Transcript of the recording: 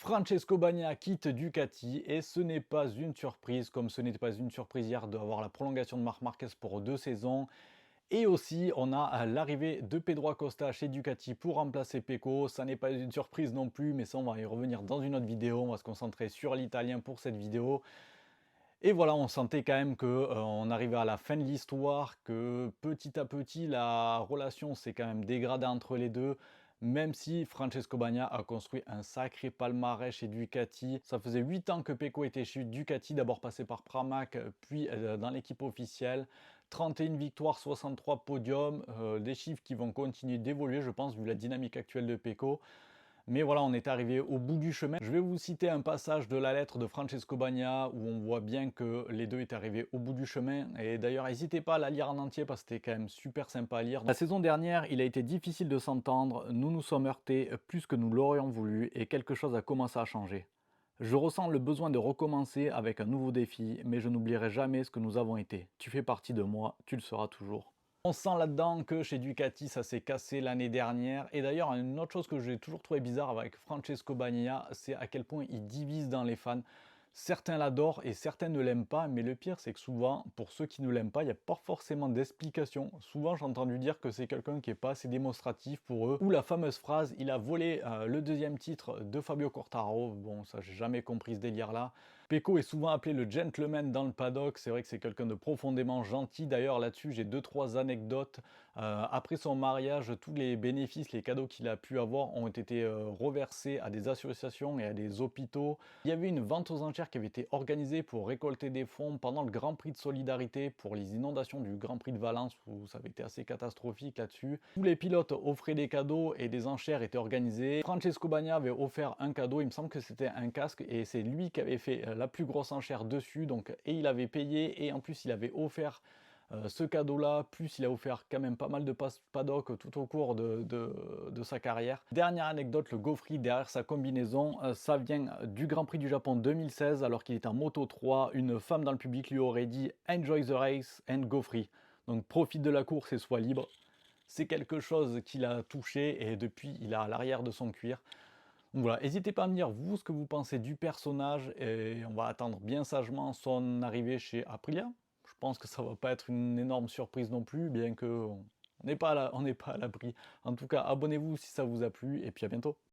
Francesco Bagna quitte Ducati et ce n'est pas une surprise, comme ce n'était pas une surprise hier d'avoir la prolongation de Marc Marquez pour 2 saisons. Et aussi, on a l'arrivée de Pedro Acosta chez Ducati pour remplacer Pecco. Ça n'est pas une surprise non plus, mais ça, on va y revenir dans une autre vidéo. On va se concentrer sur l'italien pour cette vidéo. Et voilà, on sentait quand même que on arrivait à la fin de l'histoire, que petit à petit, la relation s'est quand même dégradée entre les deux. Même si Francesco Bagna a construit un sacré palmarès chez Ducati. Ça faisait 8 ans que Pecco était chez Ducati, d'abord passé par Pramac, puis dans l'équipe officielle. 31 victoires, 63 podiums, des chiffres qui vont continuer d'évoluer, je pense, vu la dynamique actuelle de Pecco. Mais voilà, on est arrivé au bout du chemin. Je vais vous citer un passage de la lettre de Francesco Bagna où on voit bien que les deux étaient arrivés au bout du chemin. Et d'ailleurs, n'hésitez pas à la lire en entier parce que c'était quand même super sympa à lire. La saison dernière, il a été difficile de s'entendre. Nous nous sommes heurtés plus que nous l'aurions voulu et quelque chose a commencé à changer. Je ressens le besoin de recommencer avec un nouveau défi, mais je n'oublierai jamais ce que nous avons été. Tu fais partie de moi, tu le seras toujours. On sent là-dedans que chez Ducati, ça s'est cassé l'année dernière. Et d'ailleurs, une autre chose que j'ai toujours trouvé bizarre avec Francesco Bagnaia, c'est à quel point il divise dans les fans. Certains l'adorent et certains ne l'aiment pas, mais le pire, c'est que souvent, pour ceux qui ne l'aiment pas, il n'y a pas forcément d'explication. Souvent, j'ai entendu dire que c'est quelqu'un qui n'est pas assez démonstratif pour eux. Ou la fameuse phrase, il a volé le deuxième titre de Fabio Quartararo. Bon, ça, j'ai jamais compris ce délire-là. Pecco est souvent appelé le gentleman dans le paddock. C'est vrai que c'est quelqu'un de profondément gentil. D'ailleurs, là-dessus, j'ai 2-3 anecdotes. Après son mariage, tous les bénéfices, les cadeaux qu'il a pu avoir ont été reversés à des associations et à des hôpitaux. Il y avait une vente aux enchères qui avait été organisée pour récolter des fonds pendant le Grand Prix de solidarité pour les inondations du Grand Prix de Valence, où ça avait été assez catastrophique là-dessus. Tous les pilotes offraient des cadeaux et des enchères étaient organisées. Francesco Bagna avait offert un cadeau, il me semble que c'était un casque, et c'est lui qui avait fait la plus grosse enchère dessus, donc, et il avait payé, et en plus il avait offert ce cadeau-là, plus il a offert quand même pas mal de paddock tout au cours de sa carrière. Dernière anecdote, le gaufrier derrière sa combinaison, ça vient du Grand Prix du Japon 2016, alors qu'il était en Moto 3, une femme dans le public lui aurait dit « Enjoy the race and go free ». Donc profite de la course et sois libre. C'est quelque chose qu'il a touché et depuis il a à l'arrière de son cuir. Donc voilà, n'hésitez pas à me dire vous ce que vous pensez du personnage et on va attendre bien sagement son arrivée chez Aprilia. Je pense que ça va pas être une énorme surprise non plus, bien que on n'est pas à l'abri. En tout cas, abonnez-vous si ça vous a plu et puis à bientôt.